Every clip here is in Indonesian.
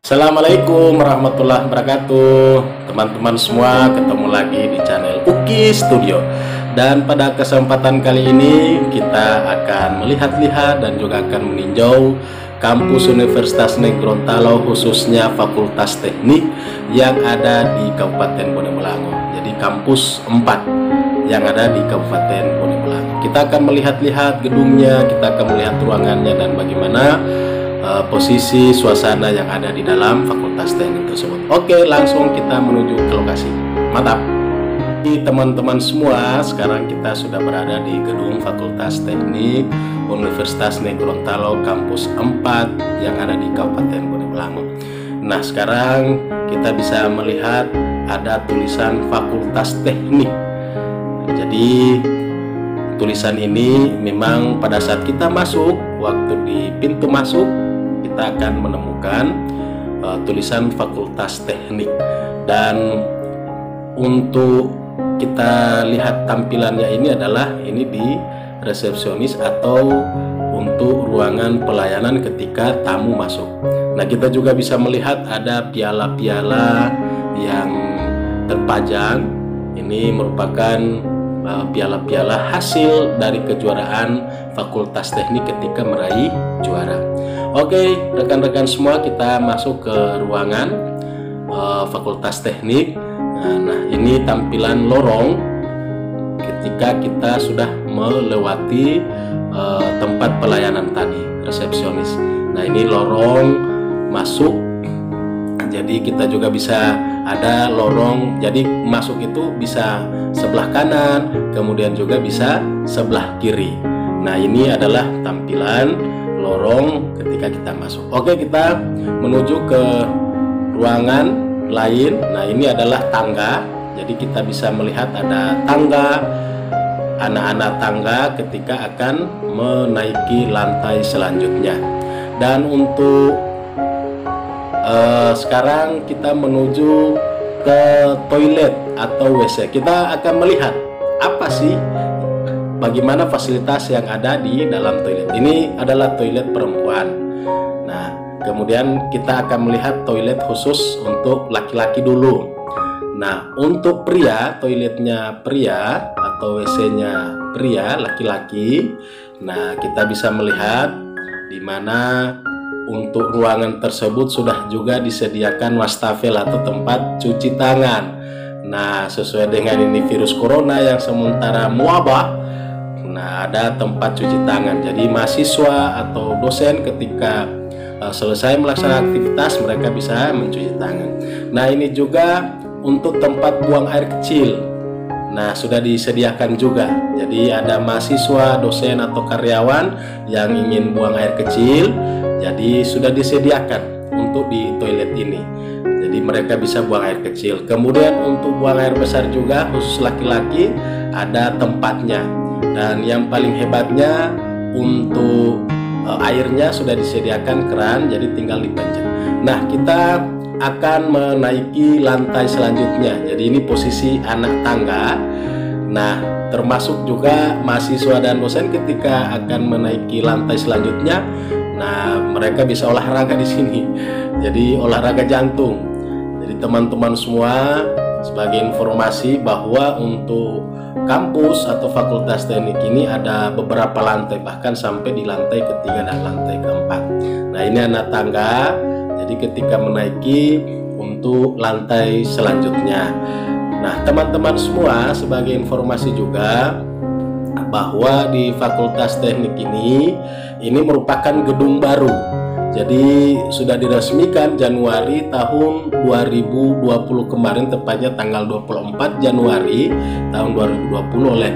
Assalamualaikum warahmatullahi wabarakatuh. Teman-teman semua, ketemu lagi di channel Uki Studio. Dan pada kesempatan kali ini kita akan melihat-lihat dan juga akan meninjau kampus Universitas Negeri Gorontalo, khususnya Fakultas Teknik yang ada di Kabupaten Bonemulango. Jadi kampus 4 yang ada di Kabupaten Bonemulango. Kita akan melihat-lihat gedungnya, kita akan melihat ruangannya dan bagaimana posisi suasana yang ada di dalam Fakultas Teknik tersebut. Oke, langsung kita menuju ke lokasi. Mantap. Teman-teman semua, sekarang kita sudah berada di gedung Fakultas Teknik Universitas Negeri Gorontalo kampus 4 yang ada di Kabupaten Bonemulango. Nah, sekarang kita bisa melihat ada tulisan Fakultas Teknik. Jadi tulisan ini memang pada saat kita masuk, waktu di pintu masuk kita akan menemukan tulisan Fakultas Teknik. Dan untuk kita lihat tampilannya ini adalah ini di resepsionis atau untuk ruangan pelayanan ketika tamu masuk. Nah, kita juga bisa melihat ada piala-piala yang terpajang. Ini merupakan piala-piala hasil dari kejuaraan Fakultas Teknik ketika meraih juara. Oke, rekan-rekan semua, kita masuk ke ruangan Fakultas Teknik. Nah, ini tampilan lorong ketika kita sudah melewati tempat pelayanan tadi, resepsionis. Nah, ini lorong masuk. Jadi kita juga bisa ada lorong, jadi masuk itu bisa sebelah kanan, kemudian juga bisa sebelah kiri. Nah, ini adalah tampilan lorong ketika kita masuk. Oke, kita menuju ke ruangan lain. Nah, ini adalah tangga. Jadi kita bisa melihat ada tangga, anak-anak tangga ketika akan menaiki lantai selanjutnya. Dan untuk sekarang kita menuju ke toilet atau WC. Kita akan melihat apa sih, bagaimana fasilitas yang ada di dalam toilet. Ini adalah toilet perempuan. Nah, kemudian kita akan melihat toilet khusus untuk laki-laki dulu. Nah, untuk pria, toiletnya pria atau WC-nya pria, laki-laki. Nah, kita bisa melihat di mana untuk ruangan tersebut sudah juga disediakan wastafel atau tempat cuci tangan. Nah, sesuai dengan ini virus corona yang sementara mewabah, nah ada tempat cuci tangan. Jadi mahasiswa atau dosen ketika selesai melaksanakan aktivitas, mereka bisa mencuci tangan. Nah, ini juga untuk tempat buang air kecil. Nah, sudah disediakan juga. Jadi ada mahasiswa, dosen atau karyawan yang ingin buang air kecil, jadi sudah disediakan untuk di toilet ini. Jadi mereka bisa buang air kecil. Kemudian untuk buang air besar juga khusus laki-laki ada tempatnya. Dan yang paling hebatnya untuk airnya sudah disediakan keran, jadi tinggal dipencet. Nah, kita akan menaiki lantai selanjutnya. Jadi ini posisi anak tangga. Nah, termasuk juga mahasiswa dan dosen ketika akan menaiki lantai selanjutnya. Nah, mereka bisa olahraga di sini. Jadi olahraga jantung. Jadi teman-teman semua, sebagai informasi bahwa untuk kampus atau Fakultas Teknik ini ada beberapa lantai, bahkan sampai di lantai ketiga dan lantai keempat. Nah, ini anak tangga. Jadi ketika menaiki untuk lantai selanjutnya. Nah, teman-teman semua, sebagai informasi juga bahwa di Fakultas Teknik ini merupakan gedung baru. Jadi sudah diresmikan Januari tahun 2020 kemarin, tepatnya tanggal 24 Januari tahun 2020 oleh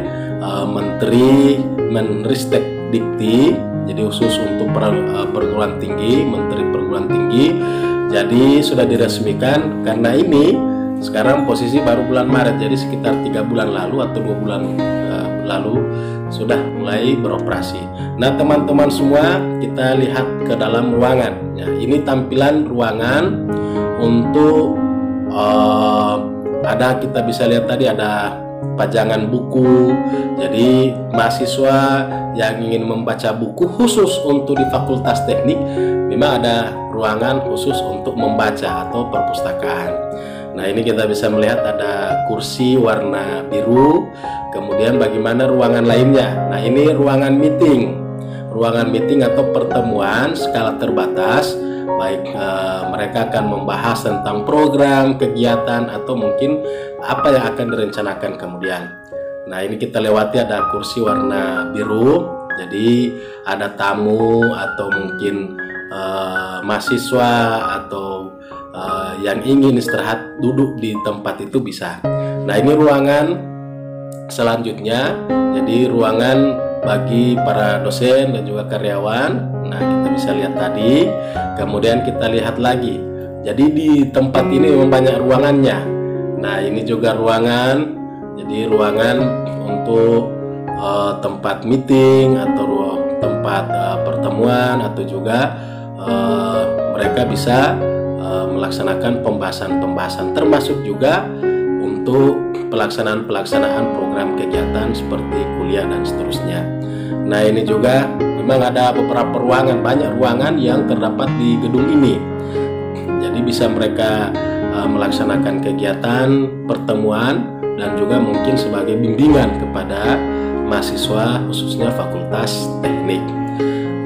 Menteri Menristek Dikti. Jadi khusus untuk perguruan tinggi, Menteri Perguruan Tinggi. Jadi sudah diresmikan. Karena ini sekarang posisi baru bulan Maret, jadi sekitar 3 bulan lalu atau 2 bulan lalu sudah mulai beroperasi. Nah, teman-teman semua, kita lihat ke dalam ruangan. Ya, ini tampilan ruangan untuk kita bisa lihat tadi ada pajangan buku. Jadi mahasiswa yang ingin membaca buku khusus untuk di Fakultas Teknik, memang ada ruangan khusus untuk membaca atau perpustakaan. Nah, ini kita bisa melihat ada kursi warna biru. Kemudian bagaimana ruangan lainnya? Nah, ini ruangan meeting. Ruangan meeting atau pertemuan skala terbatas. Baik mereka akan membahas tentang program, kegiatan, atau mungkin apa yang akan direncanakan kemudian. Nah, ini kita lewati ada kursi warna biru. Jadi ada tamu atau mungkin mahasiswa atau yang ingin istirahat duduk di tempat itu bisa. Nah, ini ruangan selanjutnya. Jadi ruangan bagi para dosen dan juga karyawan. Nah, kita bisa lihat tadi. Kemudian kita lihat lagi. Jadi di tempat ini memang banyak ruangannya. Nah, ini juga ruangan. Jadi ruangan untuk tempat meeting atau tempat pertemuan, atau juga mereka bisa melaksanakan pembahasan-pembahasan, termasuk juga untuk pelaksanaan program kegiatan seperti kuliah dan seterusnya. Nah, ini juga memang ada beberapa ruangan, banyak ruangan yang terdapat di gedung ini. Jadi bisa mereka melaksanakan kegiatan pertemuan dan juga mungkin sebagai bimbingan kepada mahasiswa khususnya Fakultas Teknik.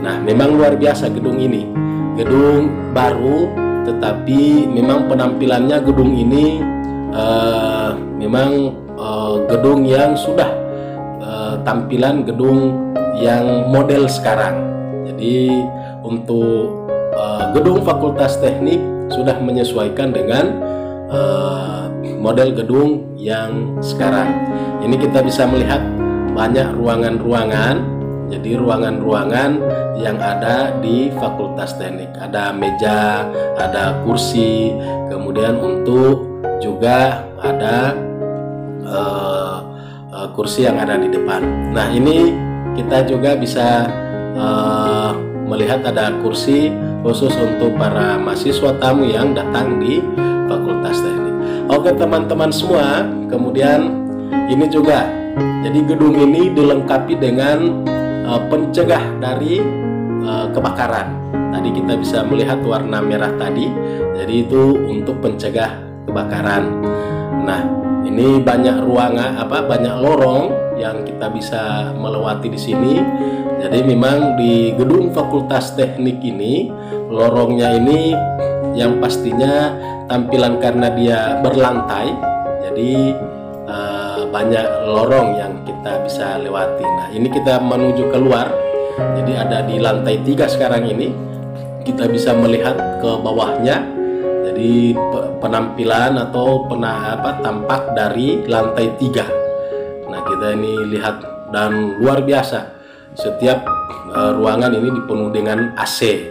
Nah, memang luar biasa gedung ini. Gedung baru, tetapi memang penampilannya gedung ini memang gedung yang sudah tampilan gedung yang model sekarang. Jadi untuk gedung Fakultas Teknik sudah menyesuaikan dengan model gedung yang sekarang. Ini kita bisa melihat banyak ruangan-ruangan. Jadi ruangan-ruangan yang ada di Fakultas Teknik, ada meja, ada kursi, kemudian untuk juga ada kursi yang ada di depan. Nah, ini kita juga bisa melihat ada kursi khusus untuk para mahasiswa tamu yang datang di Fakultas Teknik. Oke teman-teman semua, kemudian ini juga, jadi gedung ini dilengkapi dengan pencegah dari kebakaran. Tadi kita bisa melihat warna merah tadi, jadi itu untuk pencegah kebakaran. Nah, ini banyak ruangan, banyak lorong yang kita bisa melewati di sini. Jadi memang di gedung Fakultas Teknik ini, lorongnya ini yang pastinya tampilan karena dia berlantai, jadi banyak lorong yang kita bisa lewati. Nah, ini kita menuju keluar. Jadi ada di lantai 3 sekarang ini. Kita bisa melihat ke bawahnya. Jadi penampilan atau tampak dari lantai 3. Nah, kita ini lihat, dan luar biasa. Setiap ruangan ini dipenuhi dengan AC.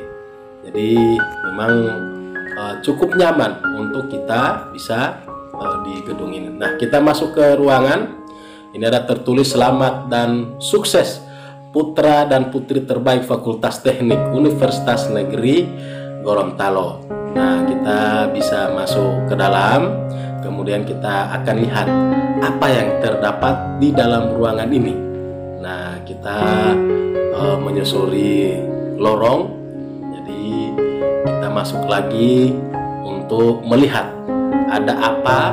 Jadi memang cukup nyaman untuk kita bisa di gedung ini. Nah, kita masuk ke ruangan. Ini ada tertulis selamat dan sukses putra dan putri terbaik Fakultas Teknik Universitas Negeri Gorontalo. Nah, kita bisa masuk ke dalam. Kemudian kita akan lihat apa yang terdapat di dalam ruangan ini. Nah, kita menyusuri lorong. Jadi kita masuk lagi untuk melihat ada apa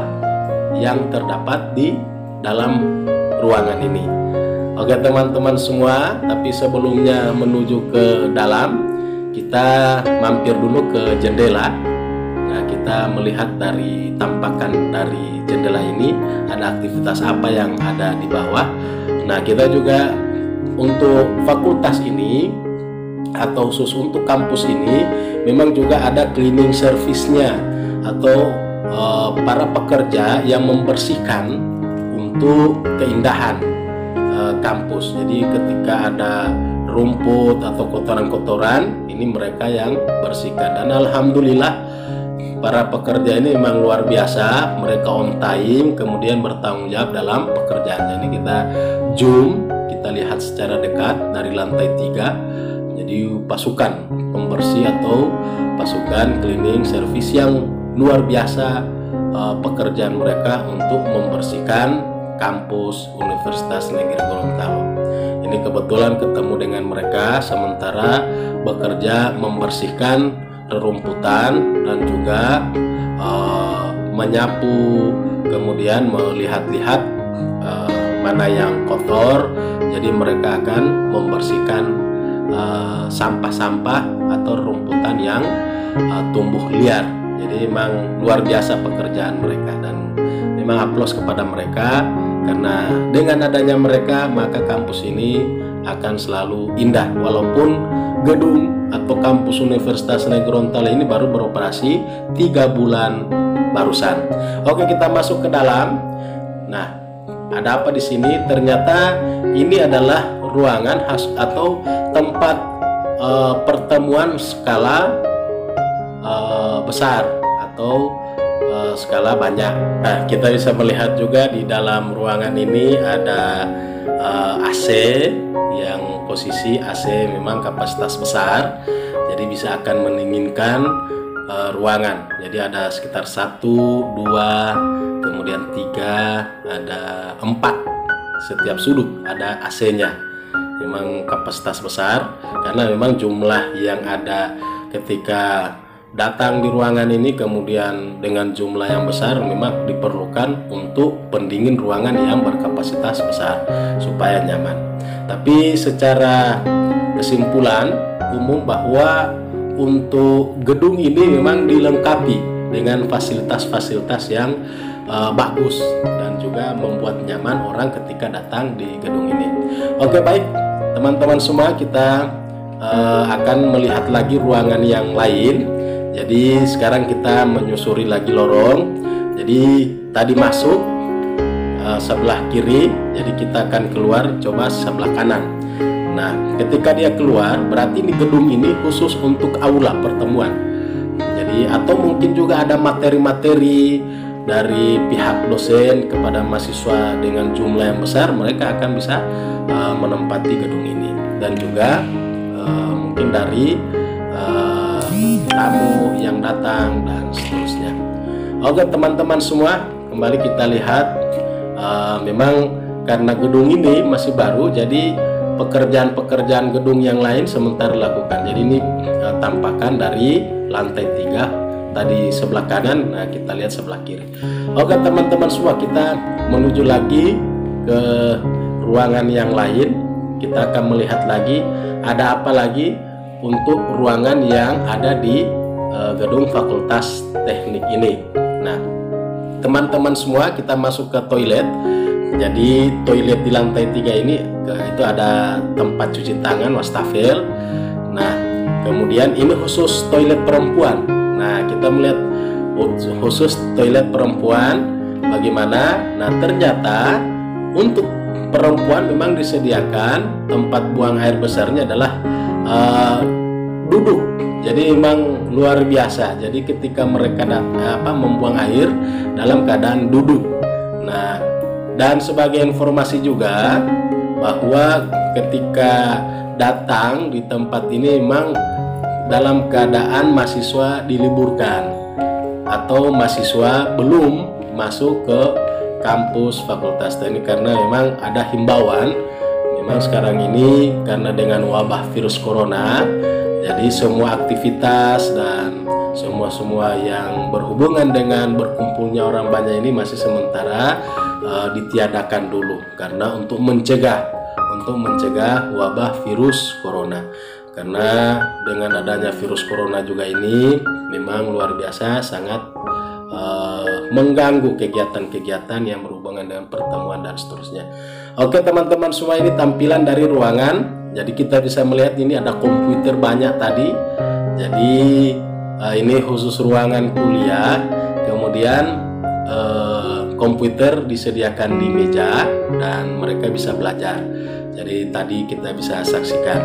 yang terdapat di dalam ruangan ini. Oke teman-teman semua, tapi sebelumnya menuju ke dalam, kita mampir dulu ke jendela. Nah, kita melihat dari tampakan dari jendela ini ada aktivitas apa yang ada di bawah. Nah, kita juga untuk fakultas ini atau khusus untuk kampus ini memang juga ada cleaning service-nya atau para pekerja yang membersihkan untuk keindahan kampus. Jadi ketika ada rumput atau kotoran-kotoran, ini mereka yang bersihkan. Dan alhamdulillah para pekerja ini memang luar biasa. Mereka on time, kemudian bertanggung jawab dalam pekerjaannya. Ini kita zoom, kita lihat secara dekat dari lantai 3. Jadi pasukan pembersih atau pasukan cleaning service yang luar biasa pekerjaan mereka untuk membersihkan kampus Universitas Negeri Gorontalo. Ini kebetulan ketemu dengan mereka sementara bekerja membersihkan rerumputan dan juga menyapu, kemudian melihat-lihat mana yang kotor. Jadi mereka akan membersihkan sampah-sampah atau rumputan yang tumbuh liar. Jadi memang luar biasa pekerjaan mereka, dan memang aplaus kepada mereka, karena dengan adanya mereka maka kampus ini akan selalu indah. Walaupun gedung atau kampus Universitas Negeri Gorontalo ini baru beroperasi 3 bulan barusan. Oke, kita masuk ke dalam. Nah, ada apa di sini? Ternyata ini adalah ruangan khas atau tempat pertemuan skala besar atau skala banyak. Nah, kita bisa melihat juga di dalam ruangan ini ada AC, yang posisi AC memang kapasitas besar, jadi bisa akan mendinginkan ruangan. Jadi ada sekitar 1, 2, kemudian 3, ada 4, setiap sudut ada AC-nya. Memang kapasitas besar, karena memang jumlah yang ada ketika datang di ruangan ini, kemudian dengan jumlah yang besar memang diperlukan untuk pendingin ruangan yang berkapasitas besar supaya nyaman. Tapi secara kesimpulan umum bahwa untuk gedung ini memang dilengkapi dengan fasilitas-fasilitas yang bagus dan juga membuat nyaman orang ketika datang di gedung ini. Oke, baik teman-teman semua, kita akan melihat lagi ruangan yang lain. Jadi sekarang kita menyusuri lagi lorong. Jadi tadi masuk sebelah kiri, jadi kita akan keluar coba sebelah kanan. Nah, ketika dia keluar berarti ini gedung ini khusus untuk aula pertemuan. Jadi atau mungkin juga ada materi-materi dari pihak dosen kepada mahasiswa dengan jumlah yang besar, mereka akan bisa menempati gedung ini. Dan juga mungkin dari tamu yang datang dan seterusnya. Oke teman-teman semua, kembali kita lihat memang karena gedung ini masih baru, jadi pekerjaan-pekerjaan gedung yang lain sementara dilakukan. Jadi ini tampakan dari lantai 3 tadi sebelah kanan. Nah, kita lihat sebelah kiri. Oke teman-teman semua, kita menuju lagi ke ruangan yang lain. Kita akan melihat lagi ada apa lagi untuk ruangan yang ada di gedung Fakultas Teknik ini. Nah, teman-teman semua, kita masuk ke toilet. Jadi toilet di lantai 3 ini itu ada tempat cuci tangan, wastafel. Nah, kemudian ini khusus toilet perempuan. Nah, kita melihat khusus toilet perempuan bagaimana. Nah, ternyata untuk perempuan memang disediakan tempat buang air besarnya adalah duduk. Jadi memang luar biasa. Jadi ketika mereka membuang air dalam keadaan duduk. Nah, dan sebagai informasi juga bahwa ketika datang di tempat ini memang dalam keadaan mahasiswa diliburkan atau mahasiswa belum masuk ke kampus Fakultas Teknik, karena memang ada himbauan. Memang sekarang ini karena dengan wabah virus corona, jadi semua aktivitas dan semua yang berhubungan dengan berkumpulnya orang banyak ini masih sementara ditiadakan dulu, karena untuk mencegah wabah virus corona. Karena dengan adanya virus corona juga ini memang luar biasa sangat mengganggu kegiatan-kegiatan yang berhubungan dengan pertemuan dan seterusnya. Oke teman-teman semua, ini tampilan dari ruangan. Jadi kita bisa melihat ini ada komputer banyak tadi. Jadi ini khusus ruangan kuliah. Kemudian komputer disediakan di meja dan mereka bisa belajar. Jadi tadi kita bisa saksikan.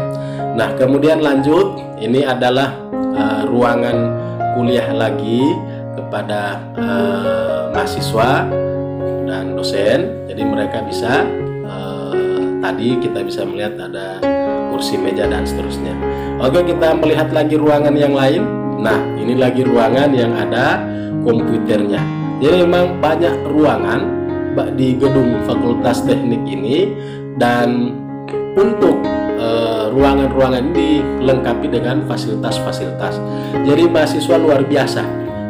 Nah, kemudian lanjut, ini adalah ruangan kuliah lagi kepada mahasiswa dan dosen. Jadi mereka bisa tadi kita bisa melihat ada kursi, meja dan seterusnya. Oke, kita melihat lagi ruangan yang lain. Nah, ini lagi ruangan yang ada komputernya. Jadi memang banyak ruangan di gedung Fakultas Teknik ini, dan untuk ruangan-ruangan ini dilengkapi dengan fasilitas-fasilitas. Jadi mahasiswa luar biasa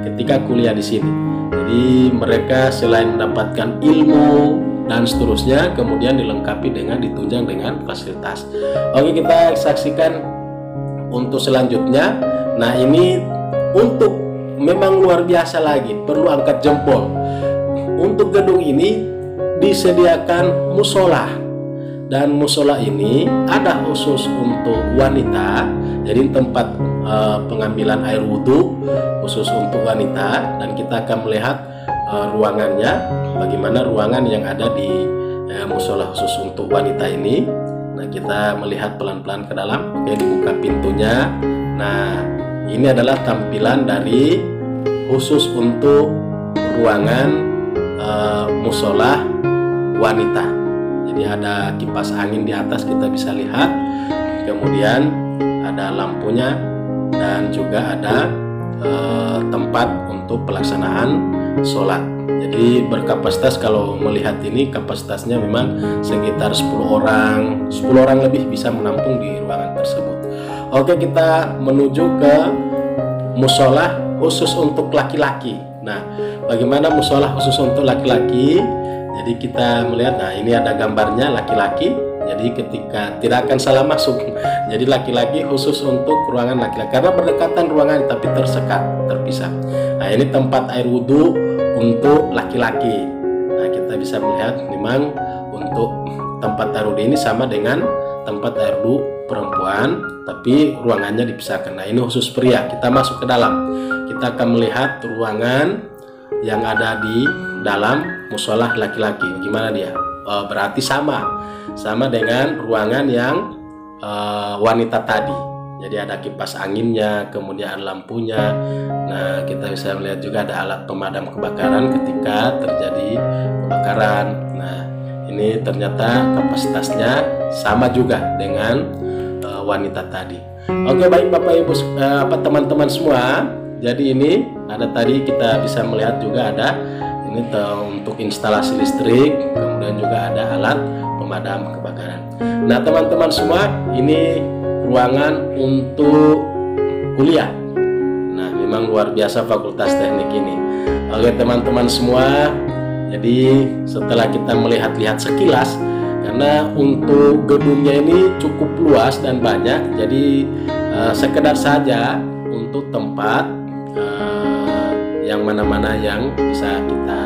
ketika kuliah di sini. Jadi mereka selain mendapatkan ilmu dan seterusnya, kemudian dilengkapi dengan ditunjang dengan fasilitas. Oke, kita saksikan untuk selanjutnya. Nah, ini untuk memang luar biasa lagi, perlu angkat jempol. Untuk gedung ini disediakan musola, dan musola ini ada khusus untuk wanita. Jadi tempat pengambilan air wudhu khusus untuk wanita, dan kita akan melihat ruangannya, bagaimana ruangan yang ada di musola khusus untuk wanita ini. Nah, kita melihat pelan-pelan ke dalam. Oke, dibuka pintunya. Nah, ini adalah tampilan dari khusus untuk ruangan musola wanita. Jadi ada kipas angin di atas, kita bisa lihat. Kemudian ada lampunya, dan juga ada tempat untuk pelaksanaan sholat. Jadi berkapasitas, kalau melihat ini kapasitasnya memang sekitar 10 orang lebih bisa menampung di ruangan tersebut. Oke, kita menuju ke musola khusus untuk laki-laki. Nah, bagaimana musola khusus untuk laki-laki? Jadi kita melihat, nah ini ada gambarnya laki-laki. Jadi ketika tidak akan salah masuk. Jadi laki-laki khusus untuk ruangan laki-laki, karena berdekatan ruangan tapi tersekat, terpisah. Nah, ini tempat air wudhu untuk laki-laki. Nah, kita bisa melihat memang untuk tempat air wudhu ini sama dengan tempat air wudhu perempuan, tapi ruangannya dipisahkan. Nah, ini khusus pria. Kita masuk ke dalam. Kita akan melihat ruangan yang ada di dalam musola laki-laki. Gimana dia? Berarti sama dengan ruangan yang wanita tadi. Jadi ada kipas anginnya, kemudian ada lampunya. Nah, kita bisa melihat juga ada alat pemadam kebakaran ketika terjadi kebakaran. Nah, ini ternyata kapasitasnya sama juga dengan wanita tadi. Oke, baik Bapak Ibu, teman-teman semua. Jadi ini ada tadi kita bisa melihat juga ada ini untuk instalasi listrik, kemudian juga ada alat pemadam kebakaran. Nah, teman-teman semua, ini ruangan untuk kuliah. Nah, memang luar biasa Fakultas Teknik ini. Oke, teman-teman semua, jadi setelah kita melihat-lihat sekilas, karena untuk gedungnya ini cukup luas dan banyak, jadi sekedar saja untuk tempat yang mana-mana yang bisa kita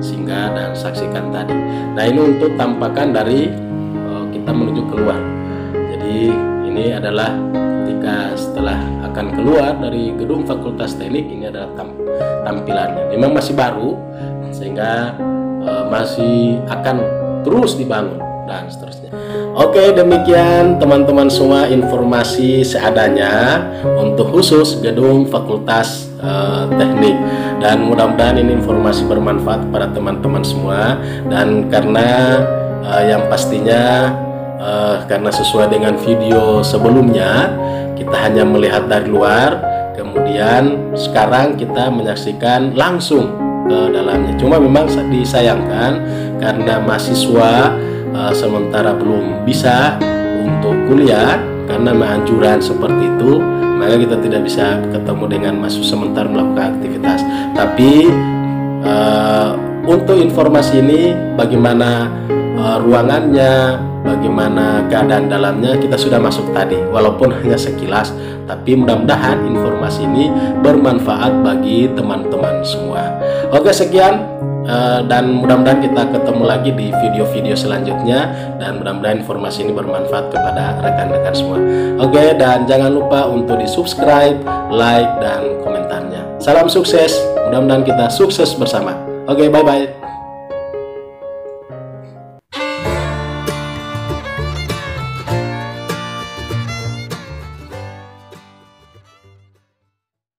singgah dan saksikan tadi. Nah, ini untuk tampakan dari kita menuju keluar. Jadi ini adalah ketika setelah akan keluar dari gedung Fakultas Teknik, ini adalah tampilannya. Memang masih baru, sehingga masih akan terus dibangun dan seterusnya. Oke, demikian teman-teman semua informasi seadanya untuk khusus gedung Fakultas Teknik, dan mudah-mudahan ini informasi bermanfaat pada teman-teman semua. Dan karena yang pastinya karena sesuai dengan video sebelumnya, kita hanya melihat dari luar, kemudian sekarang kita menyaksikan langsung ke dalamnya. Cuma memang disayangkan karena mahasiswa sementara belum bisa untuk kuliah karena anjuran seperti itu, maka kita tidak bisa ketemu dengan mahasiswa sementara melakukan aktivitas. Tapi untuk informasi ini, bagaimana ruangannya, bagaimana keadaan dalamnya, kita sudah masuk tadi, walaupun hanya sekilas, tapi mudah-mudahan informasi ini bermanfaat bagi teman-teman semua. Oke, sekian. Dan mudah-mudahan kita ketemu lagi di video-video selanjutnya, dan mudah-mudahan informasi ini bermanfaat kepada rekan-rekan semua. Oke, dan jangan lupa untuk di subscribe, like, dan komentarnya. Salam sukses, mudah-mudahan kita sukses bersama. Oke, bye-bye.